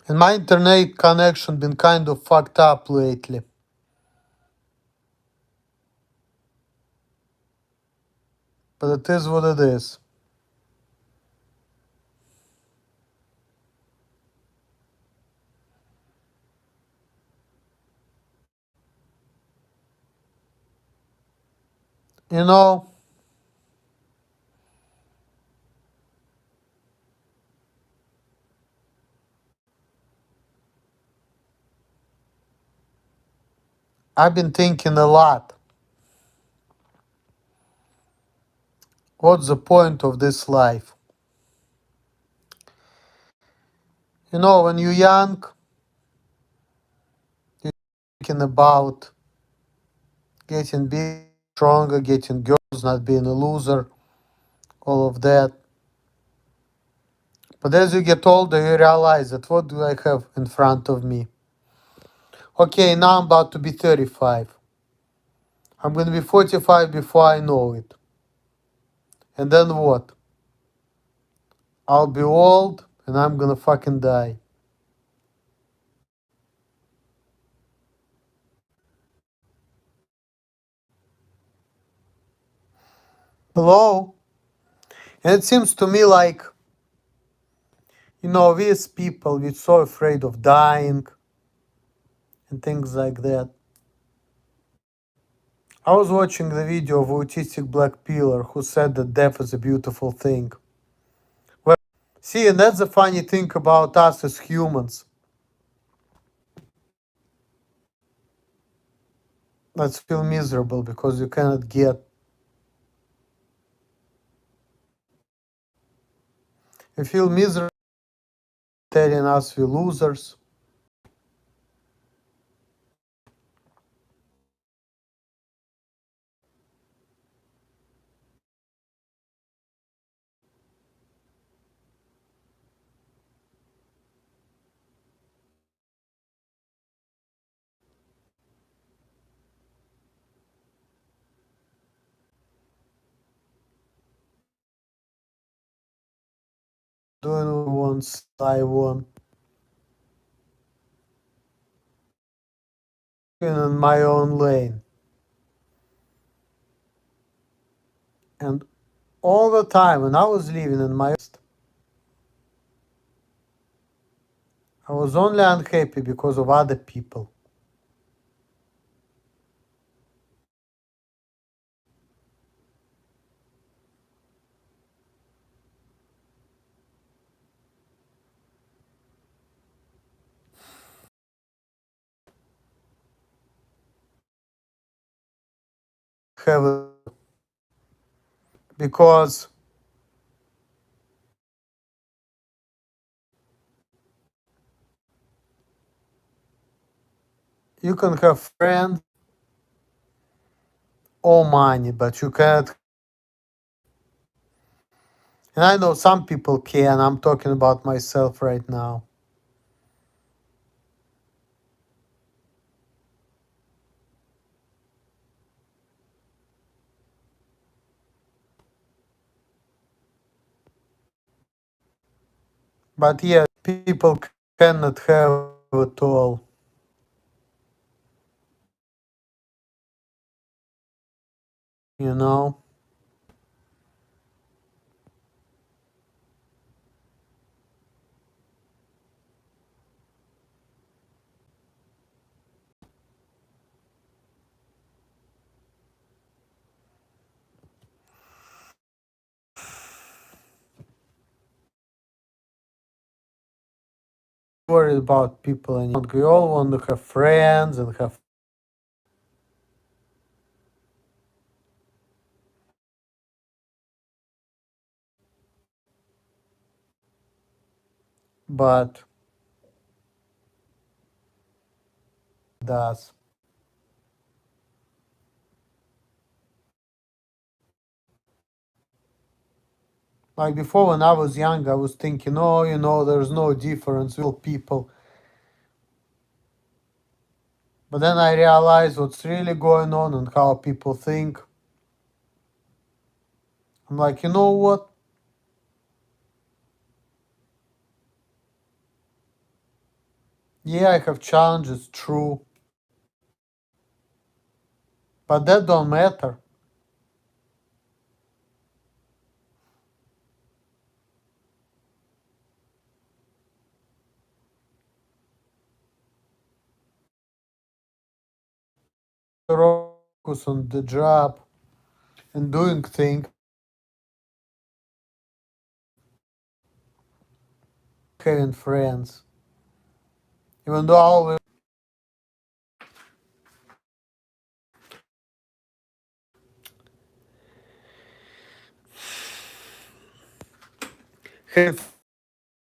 And my internet connection been kind of fucked up lately. But it is what it is. You know, I've been thinking a lot. What's the point of this life? You know, when you're young, you're thinking about getting big, stronger, getting girls, not being a loser, all of that. But as you get older, you realize that what do I have in front of me? Okay, now I'm about to be 35. I'm gonna be 45 before I know it. And then what? I'll be old and I'm gonna fucking die. Hello? And it seems to me like, we as people, we're so afraid of dying and things like that. I was watching the video of autistic black pillar who said that death is a beautiful thing. Well, see, and that's the funny thing about us as humans. Let's feel miserable because you cannot get. You feel miserable telling us we're losers. Doing what we want, I want. In my own lane. And all the time when I was living in my I was only unhappy because of other people. Have because you can have friends or money, but you can't. And I know some people can. I'm talking about myself right now. But yeah, people cannot have it all. You know? Worried about people and we all want to have friends and have, but does. Like before, when I was young, I was thinking, oh, there's no difference, real people. But then I realized what's really going on and how people think. I'm like, you know what? Yeah, I have challenges, true. But that don't matter. Focus on the job and doing things, having friends. Even though I always have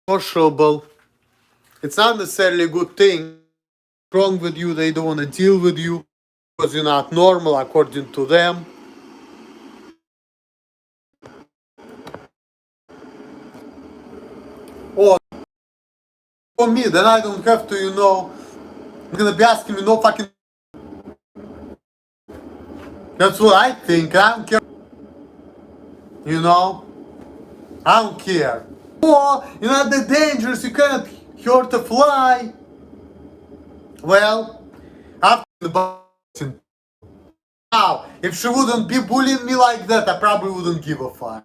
sociable, it's not necessarily a good thing. Wrong with you, they don't want to deal with you because you're not normal according to them. Or for me, then I don't have to, you're gonna be asking me no fucking. That's what I think. I don't care. You know, I don't care. Oh, you're not that dangerous. You cannot hurt a fly. Well, after the now, if she wouldn't be bullying me like that, I probably wouldn't give a fuck.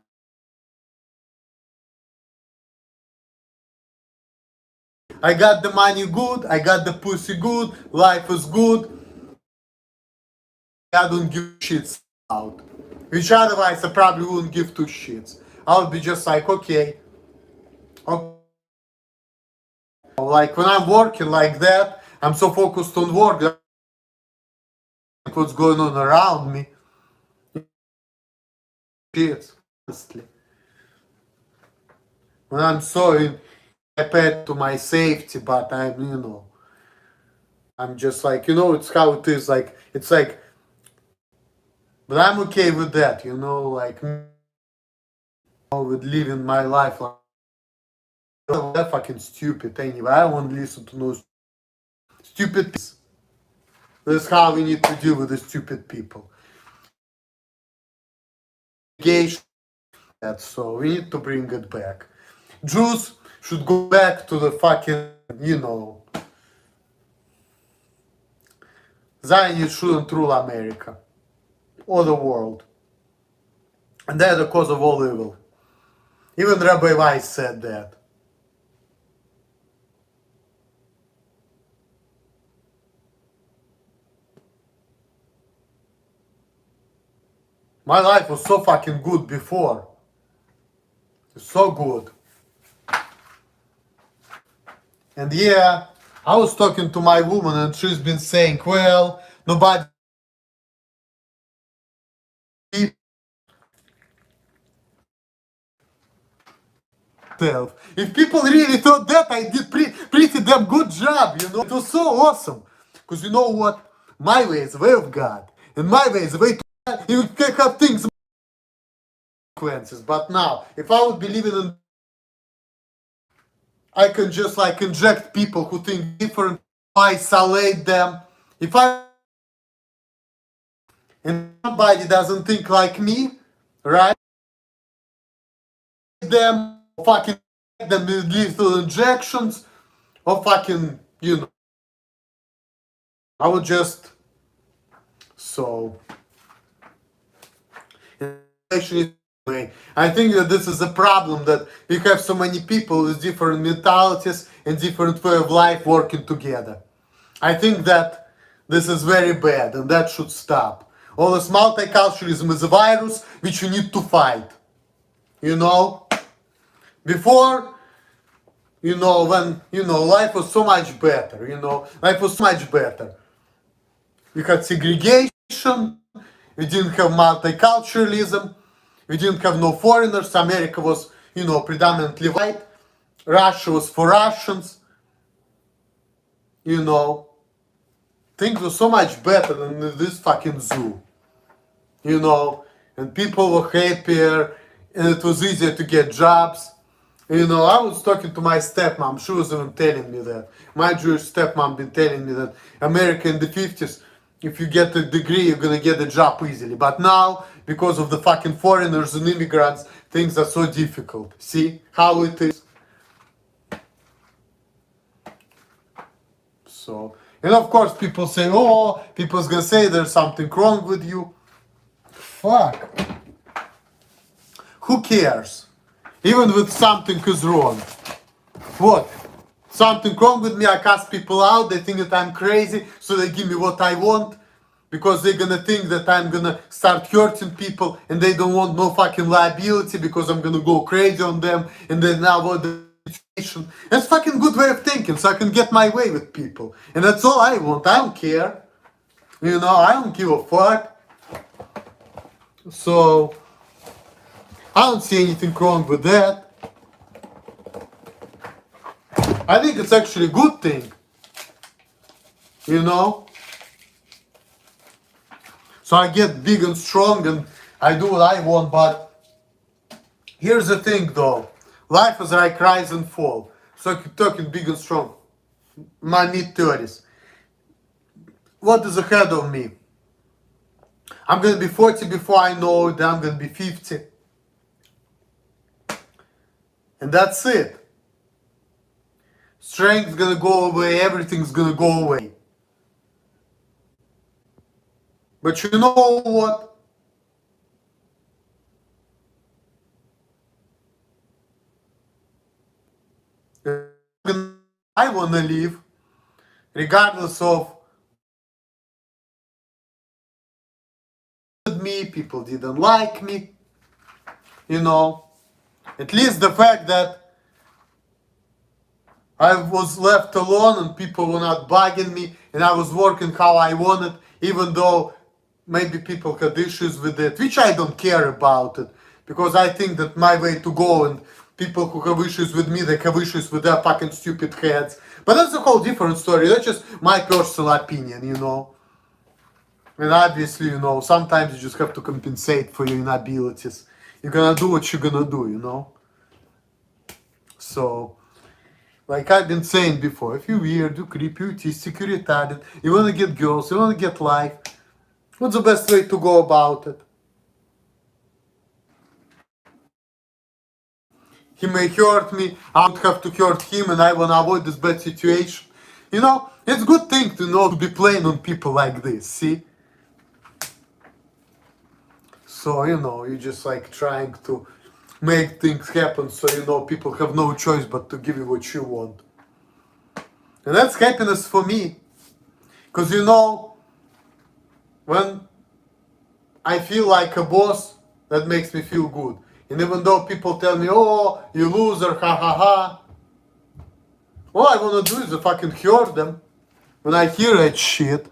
I got the money good, I got the pussy good, life is good. I don't give shits out. Which otherwise I probably wouldn't give two shits. I would be just like, okay. Like when I'm working like that, I'm so focused on work, like what's going on around me. Shit, honestly. When I'm so in, I pay to my safety, but I'm just like, it's how it is. Like, it's like, but I'm okay with that, like, with living my life like that fucking stupid anyway. I don't want to listen to no stupid. That's how we need to deal with the stupid people. That so we need to bring it back. Jews should go back to the fucking, Zionists shouldn't rule America or the world. And they're the cause of all evil. Even Rabbi Weiss said that. My life was so fucking good before. So good. And yeah, I was talking to my woman and she's been saying, well, nobody. If people really thought that, I did pretty damn good job, It was so awesome. Because you know what? My way is the way of God. And my way is the way to you can have things consequences. But now, if I would be living in I can just like inject people who think different, isolate them. If I and somebody doesn't think like me, right? Them fucking them with lethal injections, or fucking I would just so. I think that this is a problem that we have so many people with different mentalities and different way of life working together. I think that this is very bad and that should stop. All this multiculturalism is a virus which we need to fight. Before, when, life was so much better, life was so much better. We had segregation, we didn't have multiculturalism, we didn't have no foreigners, America was, predominantly white, Russia was for Russians, things were so much better than this fucking zoo, and people were happier, and it was easier to get jobs. I was talking to my stepmom, she was even telling me that. My Jewish stepmom been telling me that America in the 50s, if you get a degree, you're gonna get a job easily. But now, because of the fucking foreigners and immigrants, things are so difficult. See how it is? So, and of course people say, oh, people's gonna say there's something wrong with you. Fuck. Who cares? Even with something is wrong. What? Something wrong with me, I cast people out, they think that I'm crazy, so they give me what I want. Because they're gonna think that I'm gonna start hurting people and they don't want no fucking liability because I'm gonna go crazy on them and then now what the situation. That's fucking good way of thinking, so I can get my way with people. And that's all I want. I don't care. You know, I don't give a fuck. So I don't see anything wrong with that. I think it's actually a good thing. You know? So I get big and strong and I do what I want, but here's the thing though. Life is like rise and fall. So I keep talking big and strong. My mid-30s. What is ahead of me? I'm gonna be 40 before I know it, then I'm gonna be 50. And that's it. Strength's gonna go away, everything's gonna go away. But you know what? I wanna live, regardless of me, people didn't like me, you know. At least the fact that I was left alone and people were not bugging me and I was working how I wanted, even though maybe people had issues with it, which I don't care about it, because I think that my way to go, and people who have issues with me, they have issues with their fucking stupid heads. But that's a whole different story. That's just my personal opinion, you know. And obviously, you know, sometimes you just have to compensate for your inabilities. You're gonna do what you're gonna do, you know. So, like I've been saying before, if you're weird, you're creepy, you're autistic, you're retarded, you wanna get girls, you wanna get life, what's the best way to go about it? He may hurt me, I don't have to hurt him, and I wanna avoid this bad situation. You know, it's a good thing to know to be playing on people like this, see? So, you know, you're just like trying to make things happen so, you know, people have no choice but to give you what you want. And that's happiness for me. Because, you know, when I feel like a boss, that makes me feel good. And even though people tell me, oh, you loser, ha ha ha, all I want to do is to fucking hurt them when I hear that shit.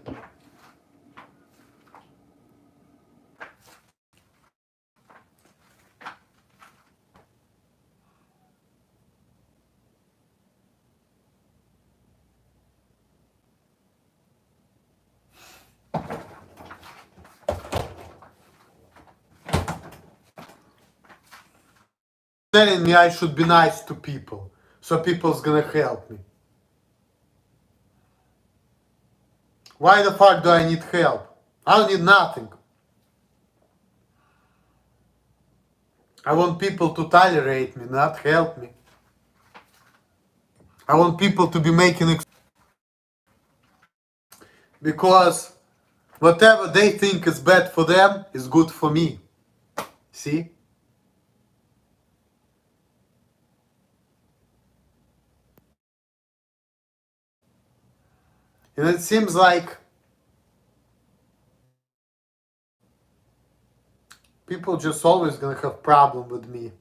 Telling me I should be nice to people, so people's gonna help me. Why the fuck do I need help? I don't need nothing. I want people to tolerate me, not help me. I want people to be making because whatever they think is bad for them is good for me. See? And it seems like people just always gonna have problem with me.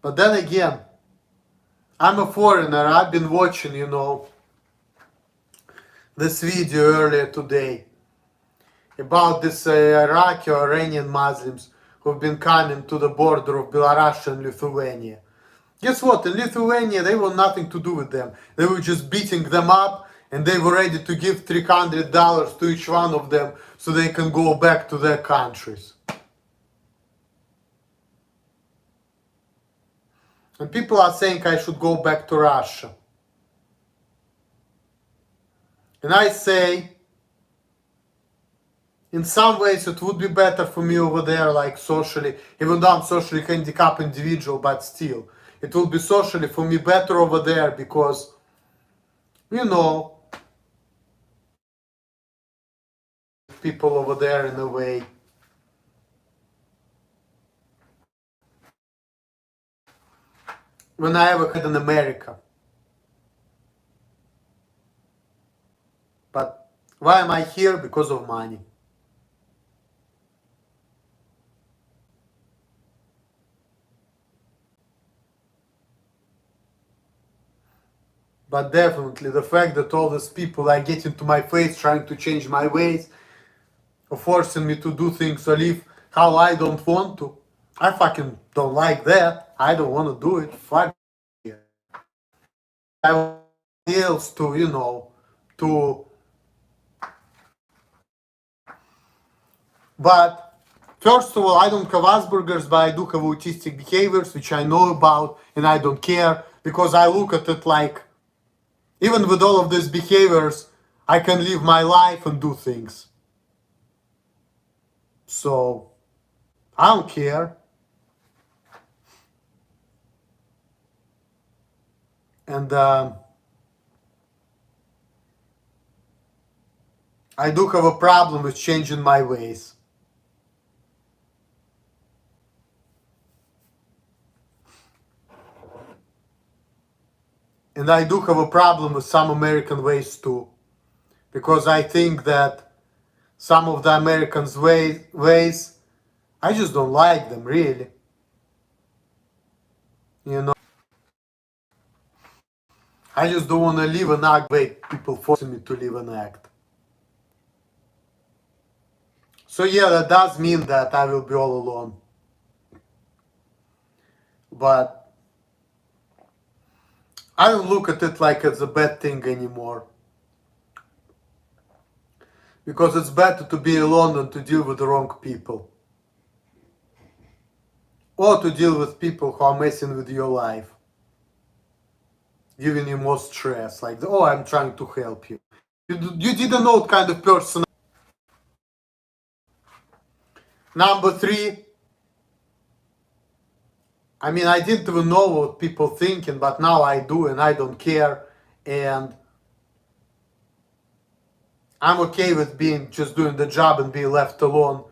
But then again, I'm a foreigner. I've been watching, you know, this video earlier today about this Iraqi or Iranian Muslims who've been coming to the border of Belarus and Lithuania. Guess what? In Lithuania, they want nothing to do with them. They were just beating them up, and they were ready to give $300 to each one of them so they can go back to their countries. And people are saying I should go back to Russia. And I say, in some ways it would be better for me over there, like socially, even though I'm socially handicapped individual, but still. It will be socially for me better over there because, you know, people over there in a way. When I ever had in America. But why am I here? Because of money. But definitely the fact that all these people are getting to my face trying to change my ways or forcing me to do things or live how I don't want to. I fucking don't like that. I don't want to do it. Fuck it. I want else to, you know, to. But first of all, I don't have Asperger's, but I do have autistic behaviors, which I know about, and I don't care because I look at it like, even with all of these behaviors, I can live my life and do things. So, I don't care. And I do have a problem with changing my ways. And I do have a problem with some American ways too. Because I think that some of the Americans' ways, I just don't like them, really. You know, I just don't want to live an act way people forcing me to live an act. So yeah, that does mean that I will be all alone. But I don't look at it like it's a bad thing anymore. Because it's better to be alone than to deal with the wrong people. Or to deal with people who are messing with your life. Giving you more stress. Like, oh, I'm trying to help you. You didn't know what kind of person. Number 3. I mean, I didn't even know what people thinking, but now I do and I don't care. And I'm okay with being just doing the job and being left alone.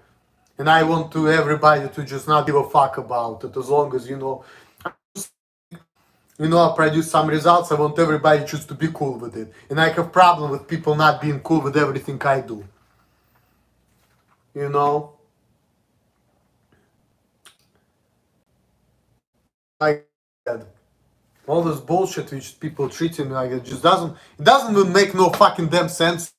And I want to everybody to just not give a fuck about it, as long as, I produce some results. I want everybody just to be cool with it. And I have problem with people not being cool with everything I do. You know? Like that. All this bullshit which people treating me like it just doesn't even make no fucking damn sense.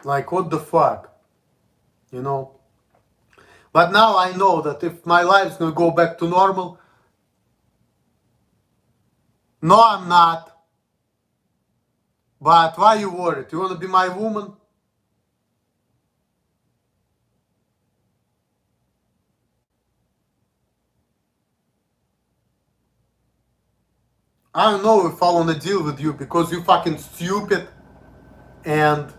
Like, what the fuck? You know? But now I know that if my life's gonna go back to normal, no, I'm not. But why you worried? You wanna be my woman? I don't know if I wanna deal with you because you fucking stupid and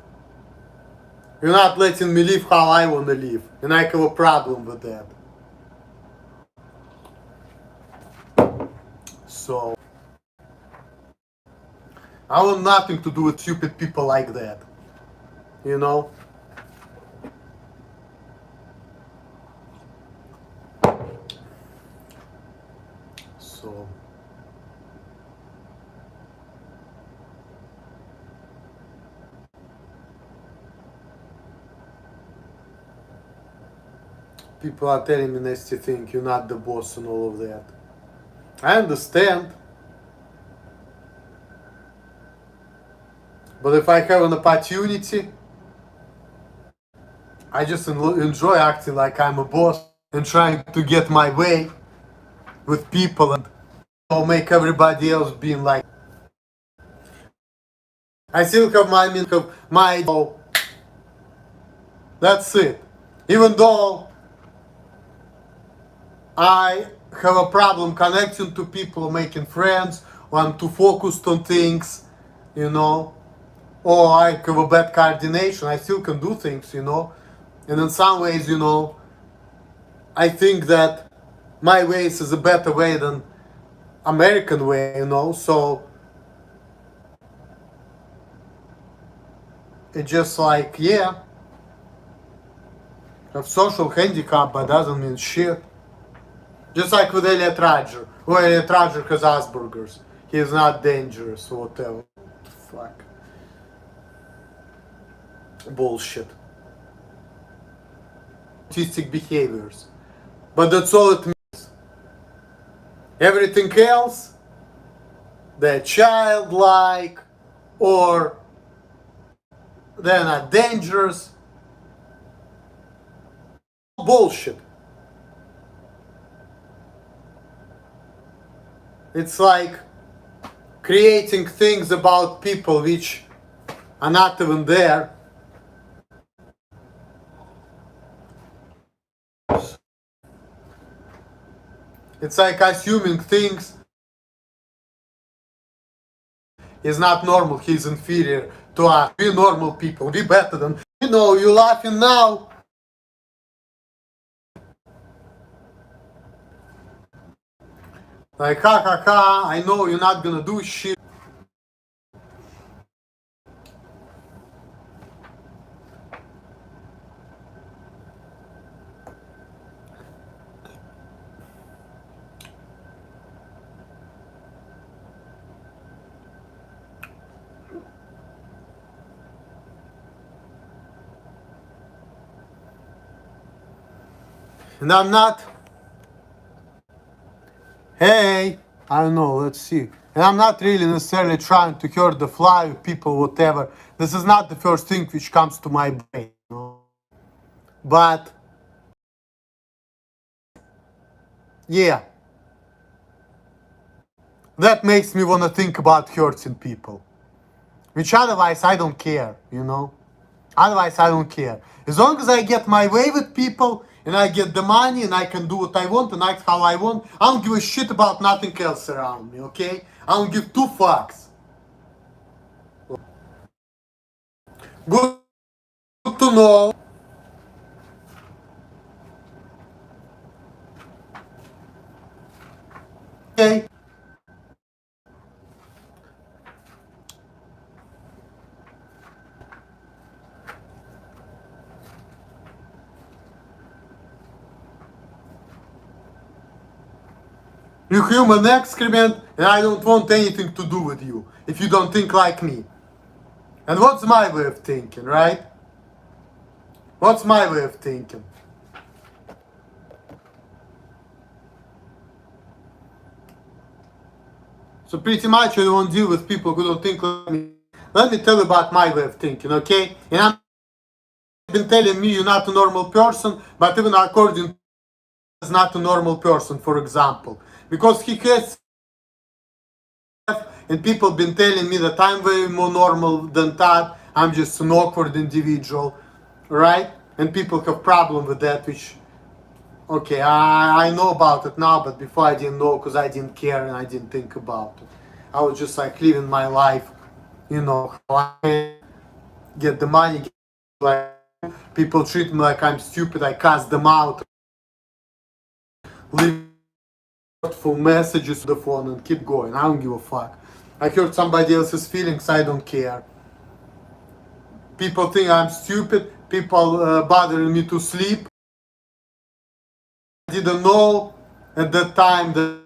you're not letting me live how I wanna live. And I have a problem with that. So I want nothing to do with stupid people like that. You know? So people are telling me nasty things, you're not the boss and all of that. I understand. But if I have an opportunity, I just enjoy acting like I'm a boss and trying to get my way with people and make everybody else being like. I still have my that's it. Even though I have a problem connecting to people, making friends, or I'm too focused on things, or I have a bad coordination, I still can do things, and in some ways, I think that my ways is a better way than American way, you know, so it's just like, yeah, have social handicap, but doesn't mean shit. Just like with Elliot Rodger. Who Elliot Rodger has Asperger's. He's not dangerous, whatever. Fuck. Bullshit. Autistic behaviors. But that's all it means. Everything else, they're childlike, or they're not dangerous. Bullshit. It's like creating things about people which are not even there. It's like assuming things is not normal, he's inferior to us. We normal people, we better than, you know, you laughing now. Like, ha ha ha, I know you're not gonna do shit. And I'm not, hey, I don't know, let's see. And I'm not really necessarily trying to hurt the fly, people, whatever. This is not the first thing which comes to my brain, you know? But, yeah, that makes me wanna think about hurting people. Which otherwise I don't care, you know? Otherwise, I don't care. As long as I get my way with people and I get the money and I can do what I want and act how I want, I don't give a shit about nothing else around me, okay? I don't give two fucks. Good to know. Okay. You human excrement and I don't want anything to do with you if you don't think like me. And what's my way of thinking, right? What's my way of thinking? So pretty much I don't deal with people who don't think like me. Let me tell you about my way of thinking, okay? And I'm been telling me you're not a normal person, but even according to is not a normal person, for example. Because he has, and people been telling me that I'm way more normal than that, I'm just an awkward individual, right? And people have problem with that, which, okay, I know about it now, but before I didn't know because I didn't care and I didn't think about it. I was just like living my life, you know, how I get the money, like people treat me like I'm stupid, I cast them out, leave hurtful messages to the phone and keep going. I don't give a fuck. I hurt somebody else's feelings, I don't care. People think I'm stupid, people bothering me to sleep. I didn't know at that time that.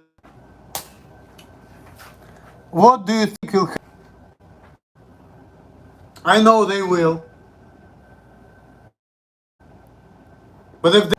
What do you think will happen? I know they will. But if they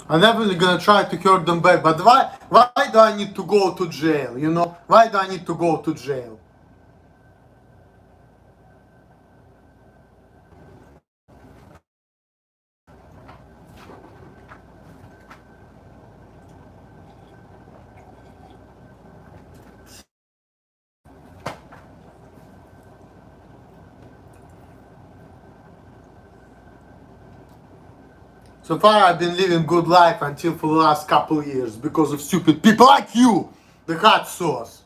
I'm never gonna try to hurt them back, but why do I need to go to jail, you know? Why do I need to go to jail? So far I've been living good life until for the last couple of years because of stupid people like you, the hot sauce.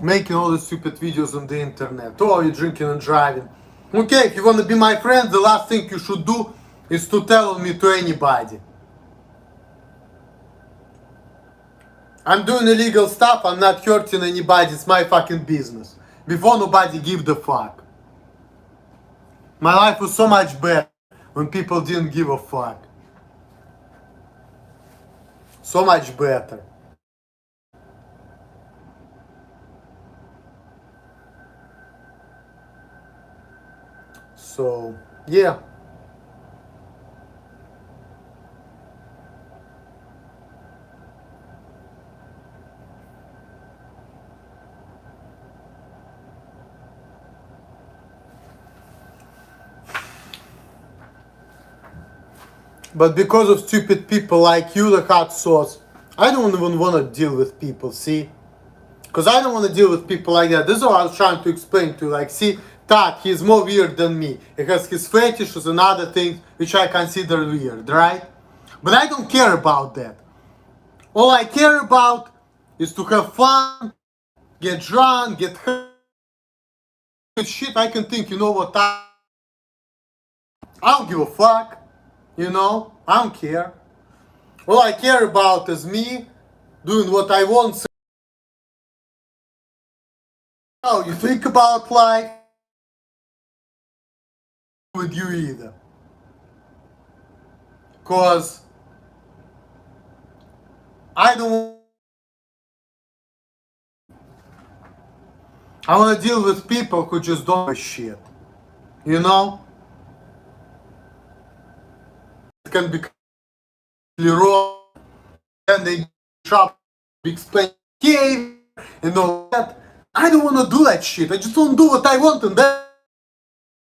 Making all the stupid videos on the internet. Oh, you're drinking and driving. Okay, if you want to be my friend, the last thing you should do is to tell me to anybody. I'm doing illegal stuff, I'm not hurting anybody, it's my fucking business. Before nobody give the fuck. My life was so much better when people didn't give a fuck. So much better. So, yeah. But because of stupid people like you, the hot sauce, I don't even want to deal with people, see? Because I don't want to deal with people like that. This is what I was trying to explain to you. Like, see, Todd, he's more weird than me. Because his fetishes and other things which I consider weird, right? But I don't care about that. All I care about is to have fun, get drunk, get hurt. Shit, I can think, you know what, I don't give a fuck. You know, I don't care. All I care about is me doing what I want. How you think about life with you either. Cause I don't I wanna deal with people who just don't give a shit. You know? It can be wrong, then they trouble explain behavior and all that. I don't wanna do that shit. I just wanna do what I want and then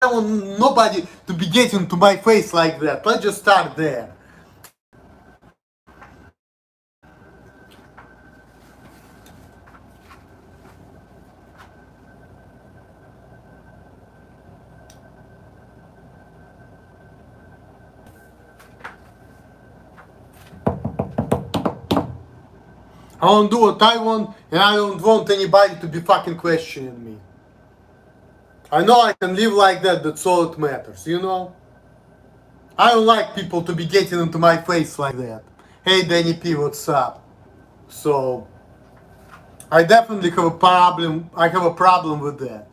I don't want nobody to be getting to my face like that. Let's just start there. I want to do what I want, and I don't want anybody to be fucking questioning me. I know I can live like that, that's all that matters, you know? I don't like people to be getting into my face like that. Hey Danny P, what's up? So, I definitely have a problem, with that.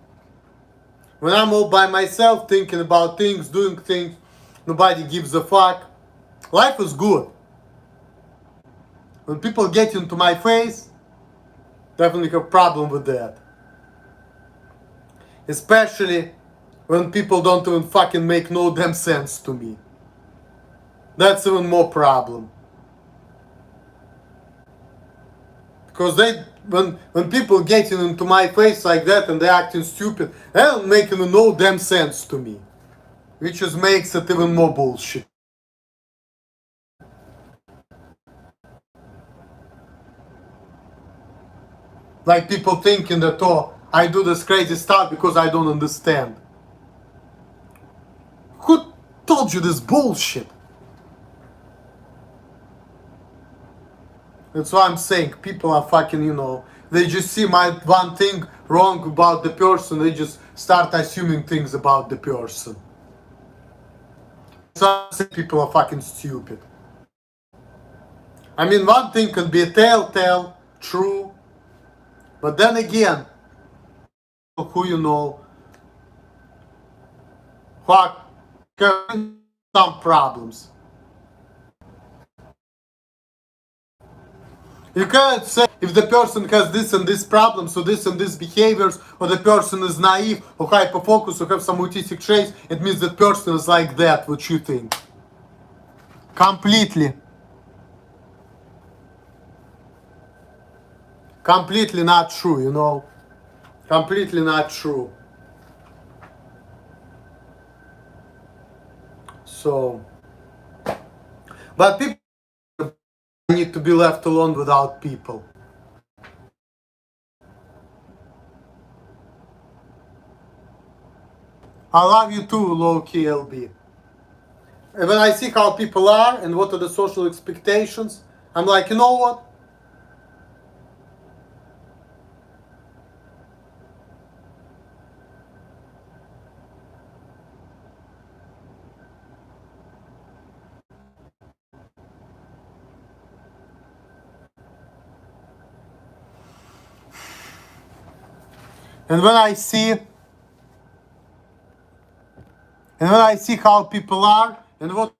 When I'm all by myself, thinking about things, doing things, nobody gives a fuck, life is good. When people get into my face, definitely have a problem with that. Especially when people don't even fucking make no damn sense to me. That's even more problem. Because when people getting into my face like that and they're acting stupid, they don't make even no damn sense to me. Which just makes it even more bullshit. Like people thinking that, oh, I do this crazy stuff because I don't understand. Who told you this bullshit? That's why I'm saying people are fucking, you know, they just see my one thing wrong about the person, they just start assuming things about the person. So I say people are fucking stupid. I mean, one thing can be a telltale, true, but then again, who you know, who are having some problems. You can't say if the person has this and this problems or this and this behaviors, or the person is naive or hyperfocused or have some autistic traits, it means that person is like that, what you think. Completely. Completely not true, you know. Completely not true. So, but people need to be left alone without people. I love you too, low key LB. And when I see how people are and what are the social expectations, I'm like, you know what? And when I see how people are and what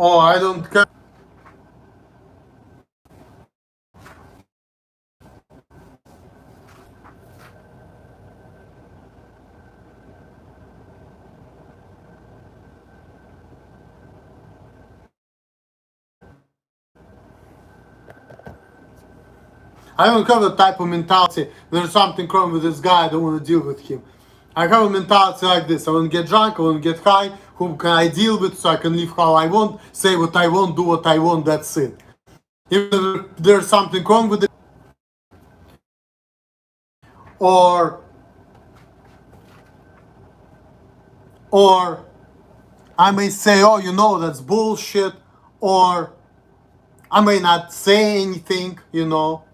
oh I don't care. I don't have the type of mentality. There's something wrong with this guy. I don't want to deal with him. I have a mentality like this. I want to get drunk. I want to get high. Whom can I deal with so I can live how I want, say what I want, do what I want. That's it. If there's something wrong with it, or or I may say, oh, you know, that's bullshit, or I may not say anything, you know.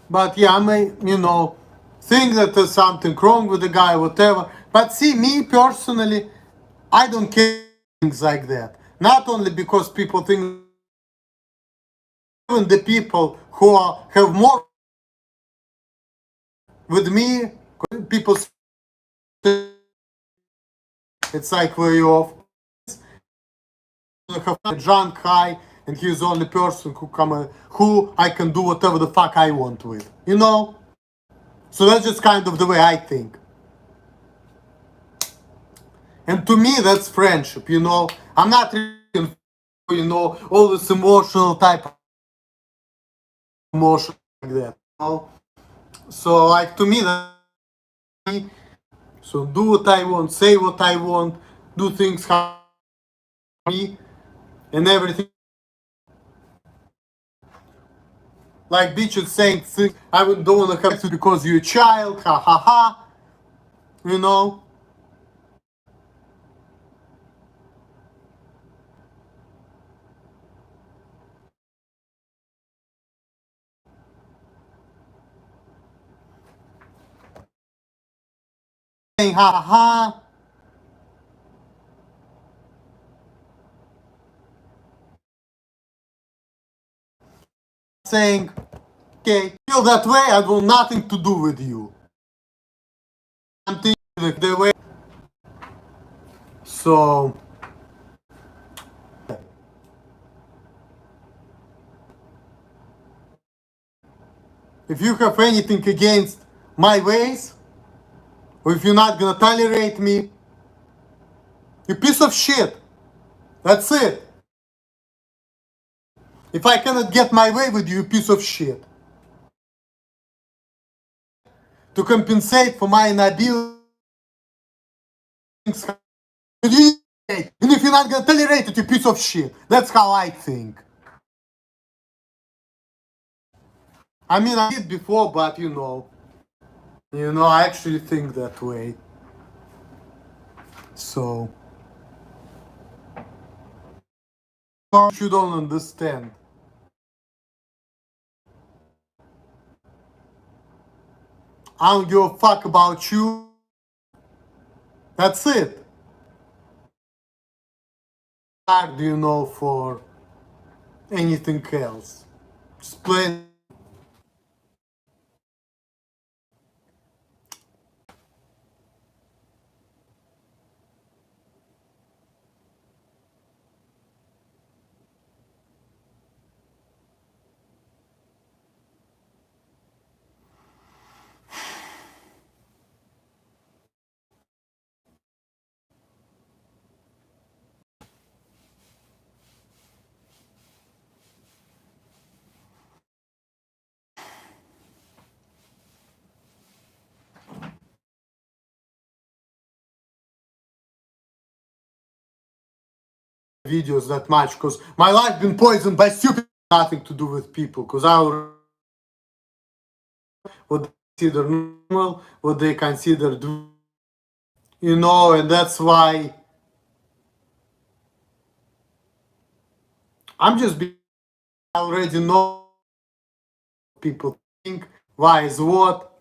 But yeah, I may, you know, think that there's something wrong with the guy, whatever. But see, me personally, I don't care things like that. Not only because people think, even the people who have more with me, people say it's like way off. I have a drunk high, and he's the only person who I can do whatever the fuck I want with, you know. So that's just kind of the way I think. And to me, that's friendship, you know. I'm not really, you know, all this emotional type of emotion like that, you know. So, like, to me, that so do what I want, say what I want, do things how me, and everything. Like bitches saying things, I don't want to have sex because you're a child, ha ha ha, you know. Saying ha ha ha, saying, okay, feel that way, I want nothing to do with you. I'm thinking like the way. So, if you have anything against my ways, or if you're not gonna tolerate me, you piece of shit. That's it. If I cannot get my way with you, you piece of shit. to compensate for my inability. And if you're not gonna tolerate it, you piece of shit. That's how I think. I mean, I did before, but I actually think that way. So, you don't understand. I don't give a fuck about you. That's it. Hard, for anything else. Just plain. Videos that much because my life been poisoned by stupid nothing to do with people because I what they consider normal, what they consider and that's why I'm just being I already know people think why is what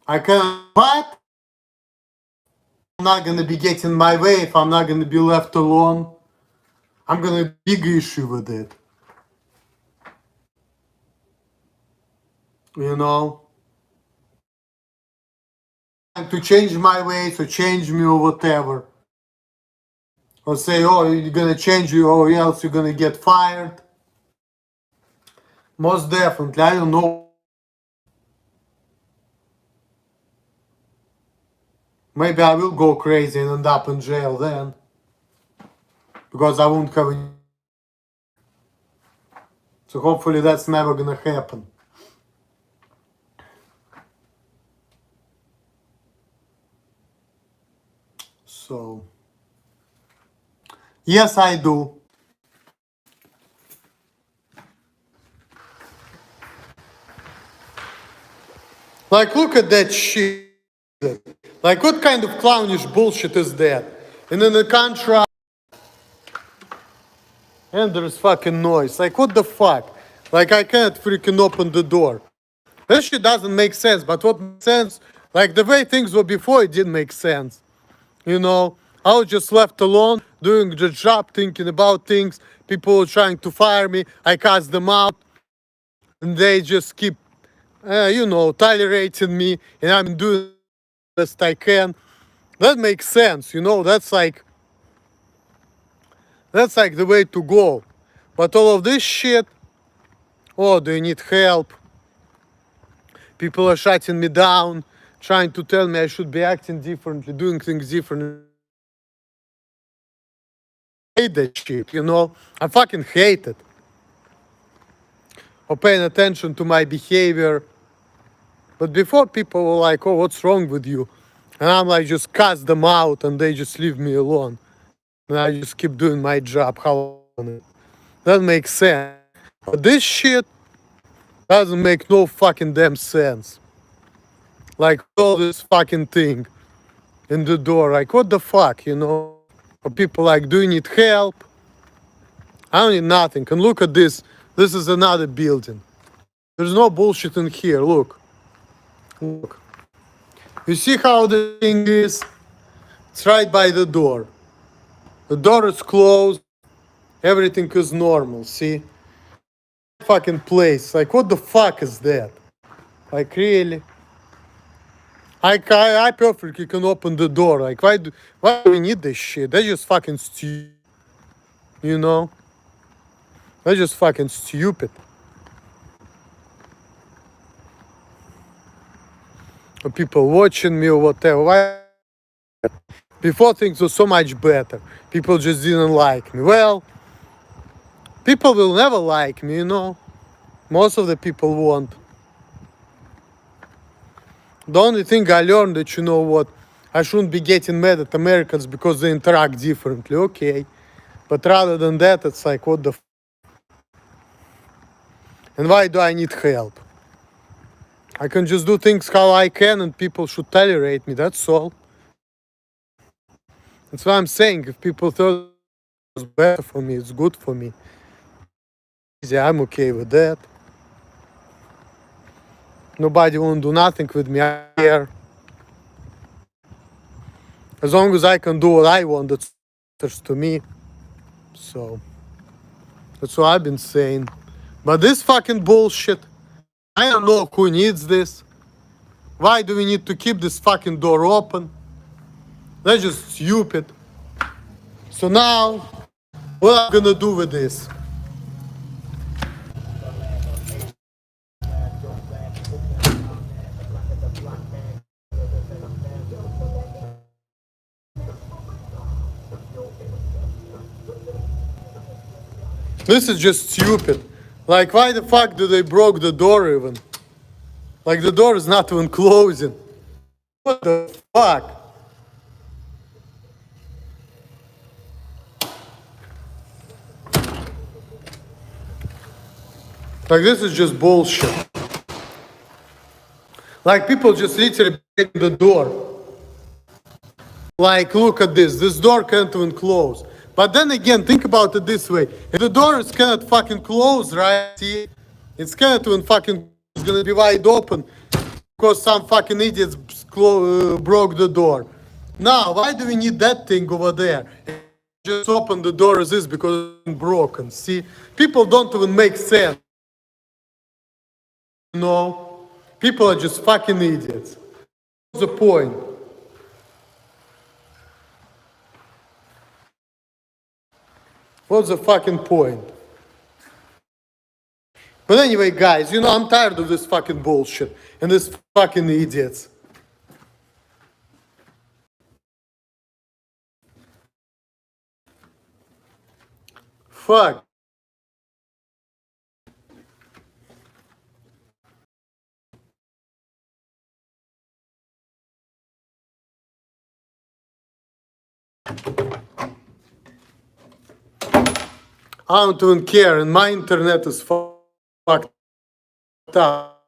I can but I'm not gonna be getting my way if I'm not gonna be left alone. I'm gonna big issue with it. To change my ways or change me or whatever. Or say, oh, you're gonna change you or else you're gonna get fired. Most definitely, I don't know. Maybe I will go crazy and end up in jail then. Because I won't have any. So hopefully that's never gonna happen. So, yes, I do. Like, look at that shit. Like, what kind of clownish bullshit is that? And in the contrast, and there's fucking noise. Like, what the fuck? Like, I can't freaking open the door. That shit doesn't make sense, but what makes sense, like, the way things were before, it didn't make sense. I was just left alone, doing the job, thinking about things. People were trying to fire me. I cast them out, and they just keep, tolerating me, and I'm doing the best I can. That makes sense, that's like the way to go. But all of this shit, oh, do you need help? People are shutting me down, trying to tell me I should be acting differently, doing things differently. I hate that shit, I fucking hate it. Or paying attention to my behavior. But before people were like, oh, what's wrong with you? And I'm like, just cast them out and they just leave me alone. And I just keep doing my job. That makes sense. But this shit doesn't make no fucking damn sense. Like all this fucking thing in the door. Like, what the fuck, Or people like, do you need help? I don't need nothing. And look at this. This is another building. There's no bullshit in here. Look. You see how the thing is? It's right by the door. The door is closed. Everything is normal. See? Fucking place. Like, what the fuck is that? Like, really? I perfectly can open the door. Like, why do we need this shit? They're just fucking stupid. They're just fucking stupid. Or people watching me or whatever. Why? Before things were so much better. People just didn't like me. Well, people will never like me, Most of the people won't. The only thing I learned that, you know what, I shouldn't be getting mad at Americans because they interact differently. Okay. But rather than that, it's like, what the and why do I need help? I can just do things how I can and people should tolerate me, that's all. That's what I'm saying. If people thought it's better for me, it's good for me. Yeah, I'm okay with that. Nobody won't do nothing with me. I care. As long as I can do what I want, that's matters to me. So that's what I've been saying. But this fucking bullshit, I don't know who needs this. Why do we need to keep this fucking door open? That's just stupid. So now, what I'm gonna do with this? This is just stupid. Like, why the fuck do they broke the door even? Like, the door is not even closing. What the fuck? Like, this is just bullshit. Like, people just literally break the door. Like, look at this. This door can't even close. But then again, think about it this way. If the doors cannot fucking close, right? See, it's cannot even fucking, it's gonna be wide open because some fucking idiots broke the door. Now, why do we need that thing over there? Just open the door as is because it's broken. See, people don't even make sense. You know, people are just fucking idiots. What's the point? What's the fucking point? But anyway, guys, you know, I'm tired of this fucking bullshit and this fucking idiots. Fuck. I don't even care, and my internet is fucked up.